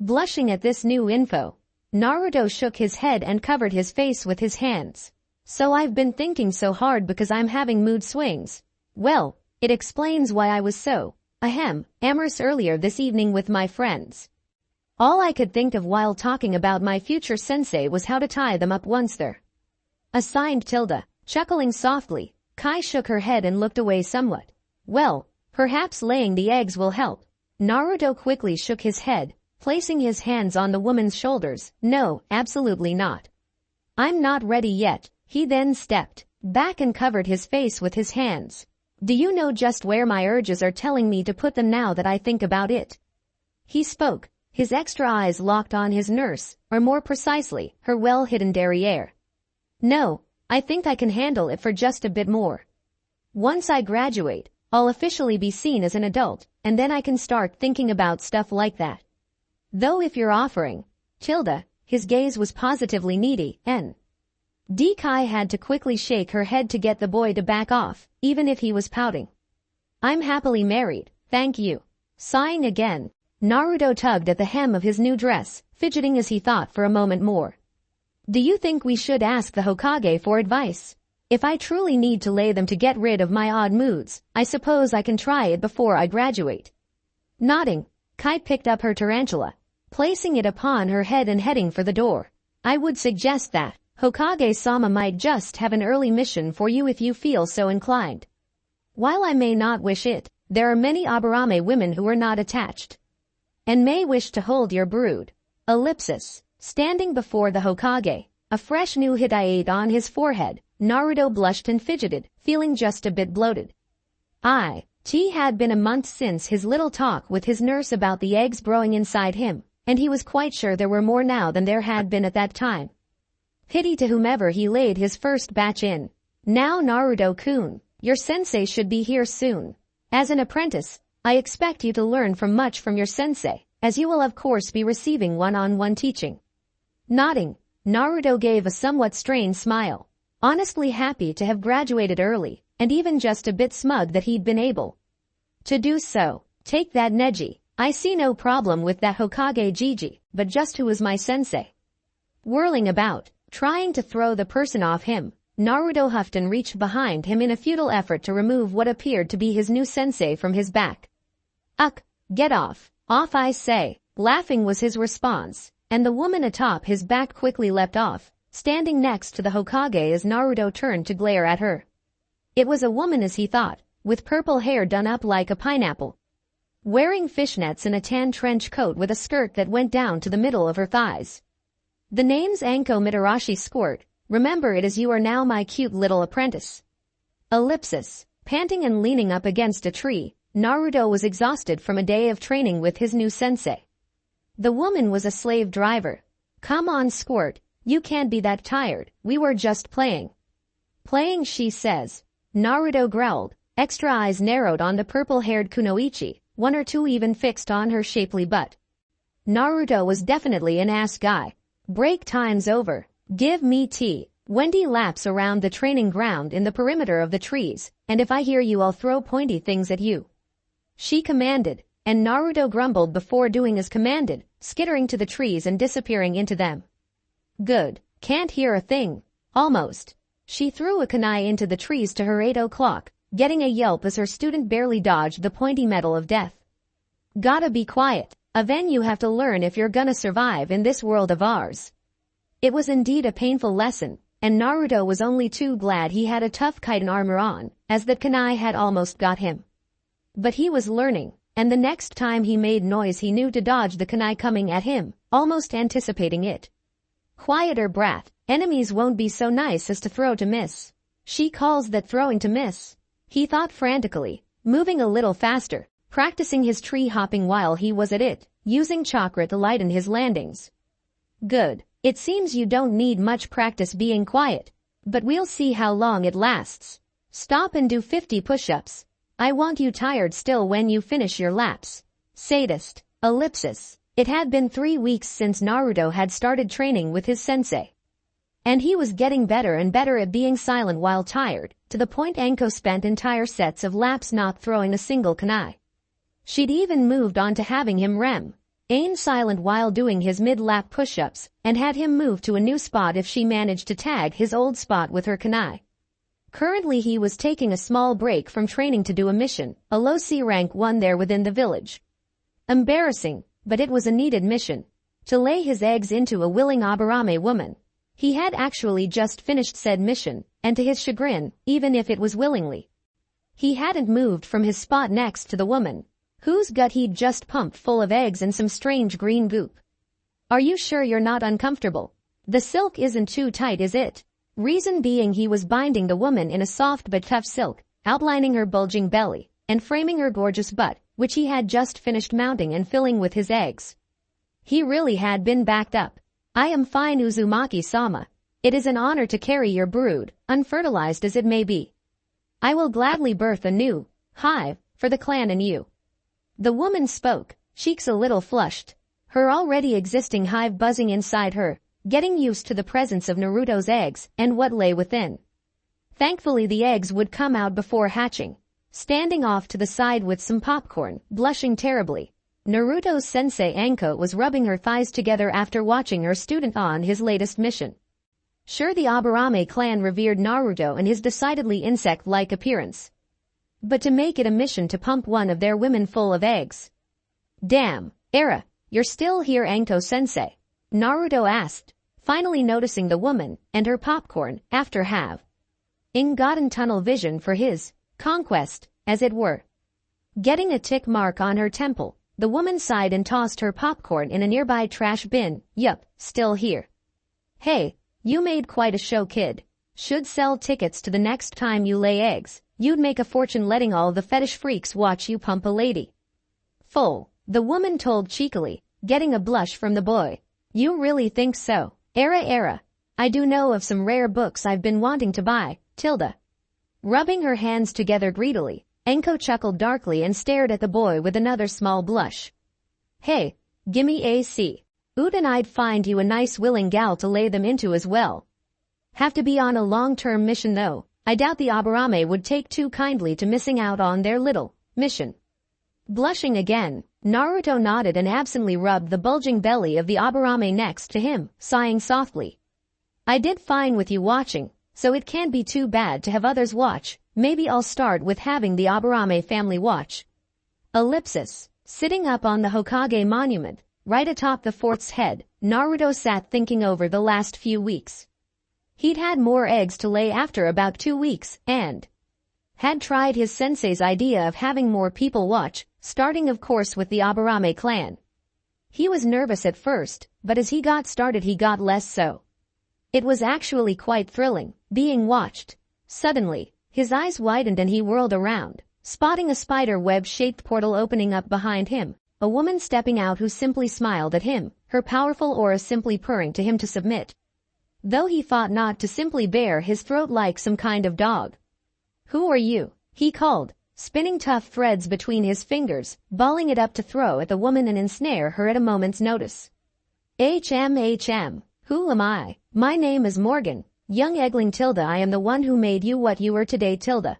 Blushing at this new info, Naruto shook his head and covered his face with his hands. So I've been thinking so hard because I'm having mood swings. Well, it explains why I was so, amorous earlier this evening with my friends. All I could think of while talking about my future sensei was how to tie them up once they're assigned. Tilda, chuckling softly, Kai shook her head and looked away somewhat. Well, perhaps laying the eggs will help. Naruto quickly shook his head, placing his hands on the woman's shoulders. No, absolutely not. I'm not ready yet. He then stepped back and covered his face with his hands. Do you know just where my urges are telling me to put them now that I think about it? He spoke, his extra eyes locked on his nurse, or more precisely, her well-hidden derriere. No, I think I can handle it for just a bit more. Once I graduate, I'll officially be seen as an adult, and then I can start thinking about stuff like that. Though if you're offering, Tilda, his gaze was positively needy, Kai had to quickly shake her head to get the boy to back off, even if he was pouting. I'm happily married, thank you. Sighing again, Naruto tugged at the hem of his new dress, fidgeting as he thought for a moment more. Do you think we should ask the Hokage for advice? If I truly need to lay them to get rid of my odd moods, I suppose I can try it before I graduate. Nodding, Kai picked up her tarantula, placing it upon her head and heading for the door. I would suggest that Hokage-sama might just have an early mission for you if you feel so inclined. While I may not wish it, there are many Aburame women who are not attached and may wish to hold your brood. Ellipsis. Standing before the Hokage, a fresh new Hittite on his forehead, Naruto blushed and fidgeted, feeling just a bit bloated. It had been a month since his little talk with his nurse about the eggs growing inside him, and he was quite sure there were more now than there had been at that time. Pity to whomever he laid his first batch in. Now Naruto-kun, your sensei should be here soon. As an apprentice, I expect you to learn much from your sensei, as you will of course be receiving one-on-one teaching. Nodding, Naruto gave a somewhat strained smile, honestly happy to have graduated early, and even just a bit smug that he'd been able to do so. Take that, Neji. I see no problem with that Hokage Gigi, but just who is my sensei? Whirling about, trying to throw the person off him, Naruto huffed and reached behind him in a futile effort to remove what appeared to be his new sensei from his back. Get off I say, laughing was his response, and the woman atop his back quickly leapt off, standing next to the Hokage as Naruto turned to glare at her. It was a woman as he thought, with purple hair done up like a pineapple, wearing fishnets and a tan trench coat with a skirt that went down to the middle of her thighs. The name's Anko Mitarashi Squirt. Remember it as you are now my cute little apprentice. Ellipsis. Panting and leaning up against a tree, Naruto was exhausted from a day of training with his new sensei. The woman was a slave driver. Come on, Squirt, you can't be that tired, we were just playing. Playing, she says. Naruto growled, extra eyes narrowed on the purple-haired Kunoichi, one or two even fixed on her shapely butt. Naruto was definitely an ass guy. Break time's over. Give me tea. Wendy laps around the training ground in the perimeter of the trees, and if I hear you I'll throw pointy things at you. She commanded, and Naruto grumbled before doing as commanded, skittering to the trees and disappearing into them. Good. Can't hear a thing. Almost. She threw a kunai into the trees to her 8 o'clock, getting a yelp as her student barely dodged the pointy metal of death. Gotta be quiet. Aven, you have to learn if you're gonna survive in this world of ours. It was indeed a painful lesson, and Naruto was only too glad he had a tough chitin armor on, as that kunai had almost got him. But he was learning, and the next time he made noise he knew to dodge the kunai coming at him, almost anticipating it. Quieter, brat. Enemies won't be so nice as to throw to miss. She calls that throwing to miss. He thought frantically, moving a little faster, practicing his tree hopping while he was at it, using chakra to lighten his landings. Good. It seems you don't need much practice being quiet, but we'll see how long it lasts. Stop and do 50 push-ups. I want you tired still when you finish your laps. Sadist. Ellipsis. It had been 3 weeks since Naruto had started training with his sensei, and he was getting better and better at being silent while tired, to the point Anko spent entire sets of laps not throwing a single kunai. She'd even moved on to having him remain silent while doing his mid-lap push-ups, and had him move to a new spot if she managed to tag his old spot with her kunai. Currently he was taking a small break from training to do a mission, a low C rank one there within the village. Embarrassing, but it was a needed mission. To lay his eggs into a willing Aburame woman. He had actually just finished said mission, and to his chagrin, even if it was willingly, he hadn't moved from his spot next to the woman, whose gut he'd just pumped full of eggs and some strange green goop. Are you sure you're not uncomfortable? The silk isn't too tight, is it? Reason being he was binding the woman in a soft but tough silk, outlining her bulging belly, and framing her gorgeous butt, which he had just finished mounting and filling with his eggs. He really had been backed up. I am fine, Uzumaki-sama. It is an honor to carry your brood, unfertilized as it may be. I will gladly birth a new hive for the clan and you. The woman spoke, cheeks a little flushed, her already existing hive buzzing inside her, getting used to the presence of Naruto's eggs and what lay within. Thankfully the eggs would come out before hatching. Standing off to the side with some popcorn, blushing terribly, Naruto's sensei Anko was rubbing her thighs together after watching her student on his latest mission. Sure, the Aburame clan revered Naruto and his decidedly insect-like appearance, but to make it a mission to pump one of their women full of eggs. Damn, Era, you're still here, Anko-sensei? Naruto asked, finally noticing the woman and her popcorn after having gotten tunnel vision for his conquest, as it were. Getting a tick mark on her temple, the woman sighed and tossed her popcorn in a nearby trash bin. Yup, still here. Hey, you made quite a show, kid. Should sell tickets to the next time you lay eggs. You'd make a fortune letting all the fetish freaks watch you pump a lady. Full, the woman told cheekily, getting a blush from the boy. You really think so? Era. I do know of some rare books I've been wanting to buy, Tilda. Rubbing her hands together greedily, Enko chuckled darkly and stared at the boy with another small blush. Hey, gimme AC. Oot, and I'd find you a nice willing gal to lay them into as well. Have to be on a long-term mission though. I doubt the Aburame would take too kindly to missing out on their little mission. Blushing again, Naruto nodded and absently rubbed the bulging belly of the Aburame next to him, sighing softly. I did fine with you watching, so it can't be too bad to have others watch. Maybe I'll start with having the Aburame family watch. Ellipsis. Sitting up on the Hokage monument, right atop the fort's head, Naruto sat thinking over the last few weeks. He'd had more eggs to lay after about 2 weeks, and had tried his sensei's idea of having more people watch, starting of course with the Aburame clan. He was nervous at first, but as he got started he got less so. It was actually quite thrilling, being watched. Suddenly, his eyes widened and he whirled around, spotting a spider web-shaped portal opening up behind him, a woman stepping out who simply smiled at him, her powerful aura simply purring to him to submit. Though he fought not to simply bare his throat like some kind of dog. Who are you? He called, spinning tough threads between his fingers, balling it up to throw at the woman and ensnare her at a moment's notice. HM, who am I? My name is Morgan, young Eggling Tilda. I am the one who made you what you are today, Tilda.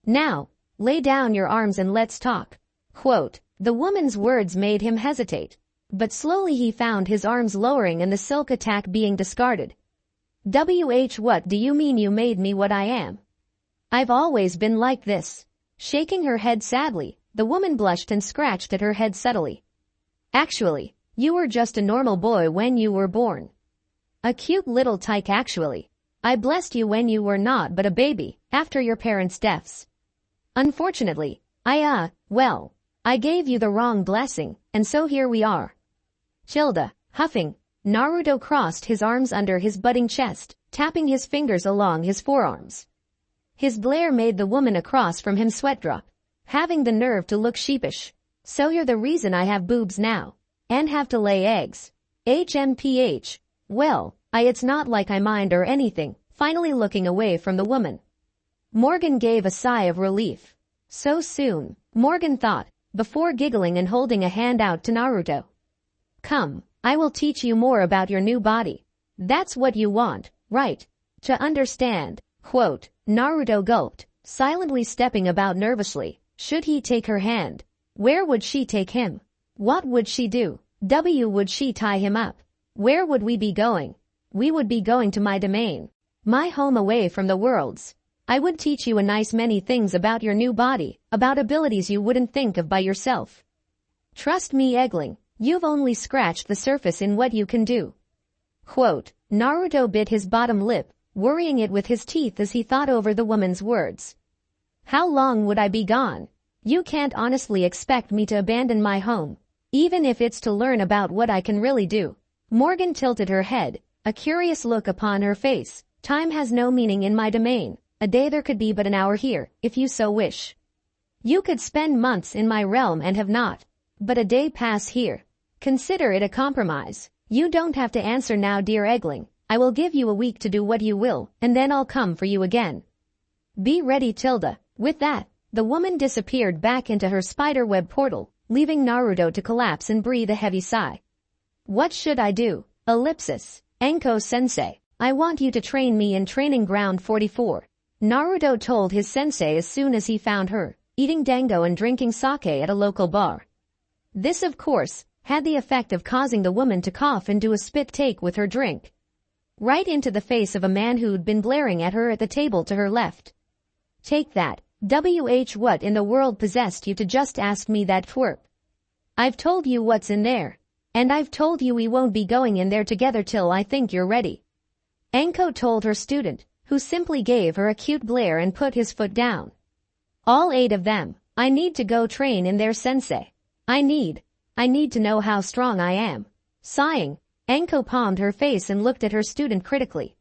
Now, lay down your arms and let's talk. Quote, the woman's words made him hesitate, but slowly he found his arms lowering and the silk attack being discarded. What do you mean you made me what I am? I've always been like this. Shaking her head sadly, the woman blushed and scratched at her head subtly. Actually, you were just a normal boy when you were born. A cute little tyke actually. I blessed you when you were not but a baby, after your parents' deaths. Unfortunately, I gave you the wrong blessing, and so here we are. Tilda, huffing, Naruto crossed his arms under his budding chest, tapping his fingers along his forearms. His glare made the woman across from him sweat drop, having the nerve to look sheepish. So you're the reason I have boobs now, and have to lay eggs. HMPH. Well, it's not like I mind or anything, finally looking away from the woman. Morgan gave a sigh of relief. So soon, Morgan thought, before giggling and holding a hand out to Naruto. Come, I will teach you more about your new body. That's what you want, right? To understand. Quote, Naruto gulped, silently stepping about nervously. Should he take her hand? Where would she take him? What would she do? Would she tie him up? Where would we be going? We would be going to my domain. My home away from the world's. I would teach you a nice many things about your new body, about abilities you wouldn't think of by yourself. Trust me, Eggling, you've only scratched the surface in what you can do. Quote, Naruto bit his bottom lip, worrying it with his teeth as he thought over the woman's words. How long would I be gone? You can't honestly expect me to abandon my home, even if it's to learn about what I can really do. Morgan tilted her head, a curious look upon her face. Time has no meaning in my domain. A day there could be but an hour here, if you so wish. You could spend months in my realm and have not. But a day pass here. Consider it a compromise. You don't have to answer now, dear Eggling. I will give you a week to do what you will, and then I'll come for you again. Be ready, Tilda. With that, the woman disappeared back into her spiderweb portal, leaving Naruto to collapse and breathe a heavy sigh. What should I do? Ellipsis. Enko-sensei, I want you to train me in Training Ground 44. Naruto told his sensei as soon as he found her, eating dango and drinking sake at a local bar. This, of course, had the effect of causing the woman to cough and do a spit take with her drink. Right into the face of a man who'd been glaring at her at the table to her left. Take that. What in the world possessed you to just ask me that twerp? I've told you what's in there. And I've told you we won't be going in there together till I think you're ready. Enko told her student, who simply gave her a cute glare and put his foot down. All 8 of them. I need to go train in their sensei. I need to know how strong I am. Sighing, Anko palmed her face and looked at her student critically.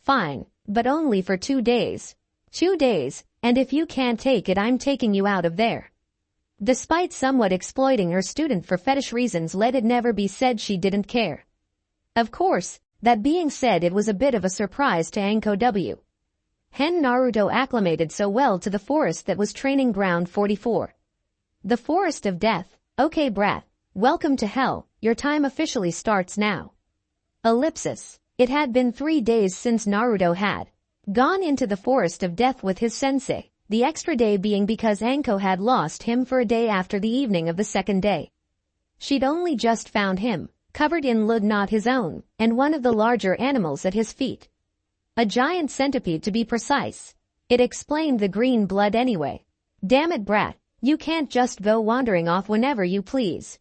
Fine, but only for 2 days. 2 days, and if you can't take it, I'm taking you out of there. Despite somewhat exploiting her student for fetish reasons, let it never be said she didn't care. Of course, that being said, it was a bit of a surprise to Anko W. Hen Naruto acclimated so well to the forest that was training ground 44. The Forest of Death. Okay brat, welcome to hell, your time officially starts now. Ellipsis. It had been 3 days since Naruto had gone into the Forest of Death with his sensei, the extra day being because Anko had lost him for a day after the evening of the second day. She'd only just found him, covered in blood not his own, and one of the larger animals at his feet. A giant centipede to be precise. It explained the green blood anyway. Damn it brat, you can't just go wandering off whenever you please.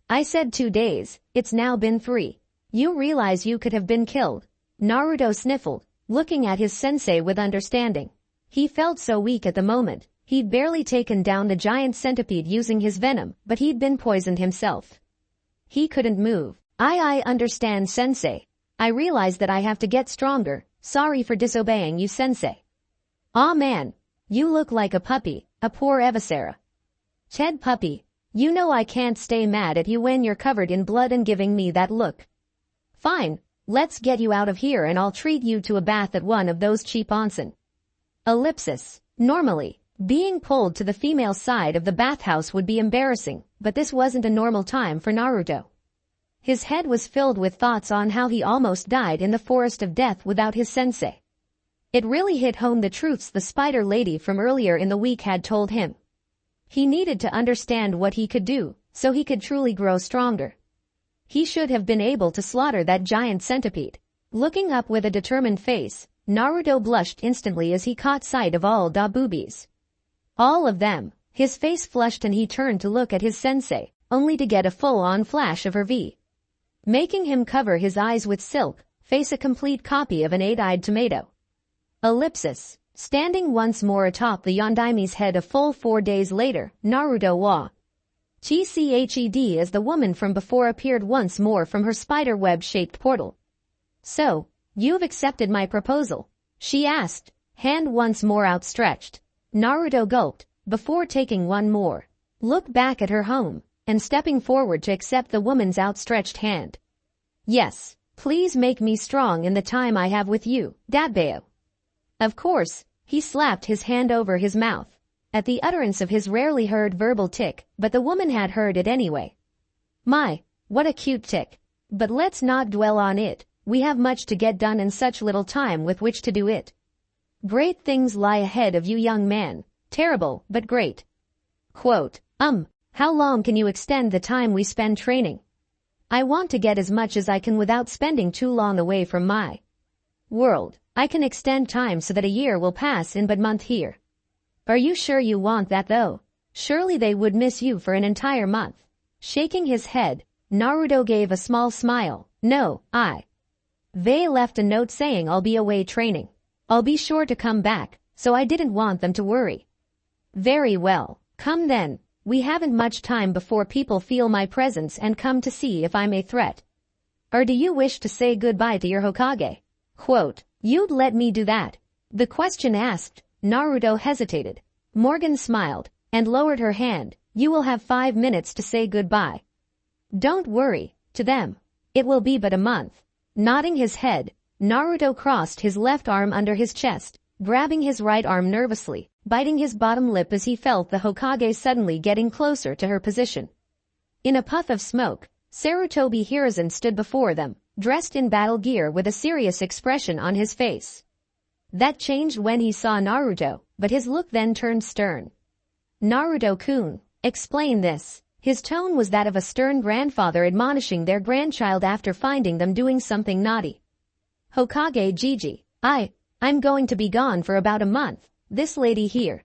I said 2 days, it's now been 3. You realize you could have been killed. Naruto sniffled, looking at his sensei with understanding. He felt so weak at the moment. He'd barely taken down the giant centipede using his venom, but he'd been poisoned himself. He couldn't move. I understand sensei. I realize that I have to get stronger. Sorry for disobeying you sensei. Aw man, you look like a puppy, a poor Evasera. Ted puppy, you know I can't stay mad at you when you're covered in blood and giving me that look. Fine, let's get you out of here and I'll treat you to a bath at one of those cheap onsen. Ellipsis. Normally, being pulled to the female side of the bathhouse would be embarrassing, but this wasn't a normal time for Naruto. His head was filled with thoughts on how he almost died in the Forest of Death without his sensei. It really hit home the truths the spider lady from earlier in the week had told him. He needed to understand what he could do, so he could truly grow stronger. He should have been able to slaughter that giant centipede. Looking up with a determined face, Naruto blushed instantly as he caught sight of all the boobies. All of them. His face flushed and he turned to look at his sensei, only to get a full-on flash of her V. Making him cover his eyes with silk, face a complete copy of an 8-eyed tomato. Ellipsis. Standing once more atop the Yondaime's head a full 4 days later, Naruto wa Gched as the woman from before appeared once more from her spider web-shaped portal. So, you've accepted my proposal? She asked, hand once more outstretched. Naruto gulped, before taking one more look back at her home, and stepping forward to accept the woman's outstretched hand. Yes, please make me strong in the time I have with you, Dabbeo. Of course, he slapped his hand over his mouth, at the utterance of his rarely heard verbal tick, but the woman had heard it anyway. My, what a cute tick. But let's not dwell on it, we have much to get done in such little time with which to do it. Great things lie ahead of you young man, terrible, but great. Quote, how long can you extend the time we spend training? I want to get as much as I can without spending too long away from my world. I can extend time so that a year will pass in but month here. Are you sure you want that though? Surely they would miss you for an entire month. Shaking his head, Naruto gave a small smile. No, They left a note saying I'll be away training. I'll be sure to come back, so I didn't want them to worry. Very well, come then. We haven't much time before people feel my presence and come to see if I'm a threat. Or do you wish to say goodbye to your Hokage? Quote, you'd let me do that? The question asked, Naruto hesitated. Morgan smiled, and lowered her hand. You will have 5 minutes to say goodbye. Don't worry, to them. It will be but a month. Nodding his head, Naruto crossed his left arm under his chest, grabbing his right arm nervously, biting his bottom lip as he felt the Hokage suddenly getting closer to her position. In a puff of smoke, Sarutobi Hiruzen stood before them, dressed in battle gear with a serious expression on his face. That changed when he saw Naruto, but his look then turned stern. Naruto-kun, explain this. His tone was that of a stern grandfather admonishing their grandchild after finding them doing something naughty. Hokage Gigi, I'm going to be gone for about a month. This lady here,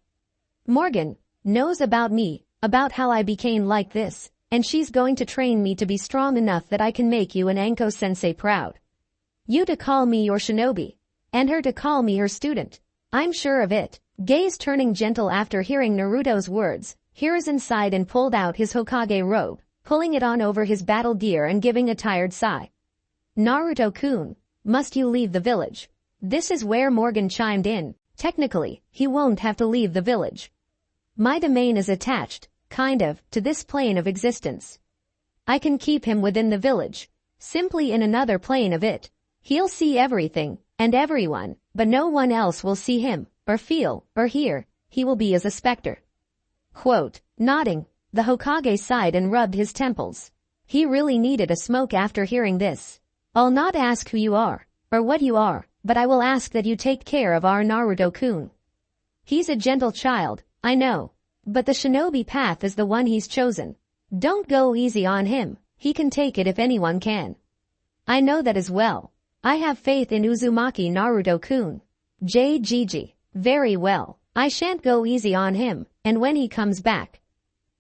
Morgan, knows about me, about how I became like this, and she's going to train me to be strong enough that I can make you and Anko-sensei proud. You to call me your shinobi, and her to call me her student. I'm sure of it. gaze turning gentle after hearing Naruto's words. Hiruzen sighed and pulled out his Hokage robe, pulling it on over his battle gear and giving a tired sigh. Naruto-kun, must you leave the village? This is where Morgan chimed in. Technically, he won't have to leave the village. My domain is attached, kind of, to this plane of existence. I can keep him within the village, simply in another plane of it. He'll see everything, and everyone, but no one else will see him, or feel, or hear. He will be as a specter. Quote, nodding, the Hokage sighed and rubbed his temples. He really needed a smoke after hearing this. I'll not ask who you are, or what you are, but I will ask that you take care of our Naruto-kun. He's a gentle child, I know, but the shinobi path is the one he's chosen. Don't go easy on him, he can take it if anyone can. I know that as well. I have faith in Uzumaki Naruto-kun. JGG, very well, I shan't go easy on him, and when he comes back,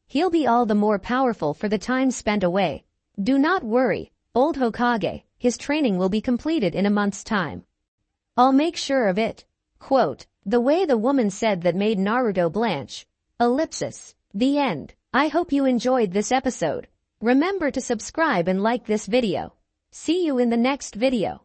he'll be all the more powerful for the time spent away. Do not worry, old Hokage, his training will be completed in a month's time. I'll make sure of it. Quote, the way the woman said that made Naruto blanch. Ellipsis. The end. I hope you enjoyed this episode. Remember to subscribe and like this video. See you in the next video.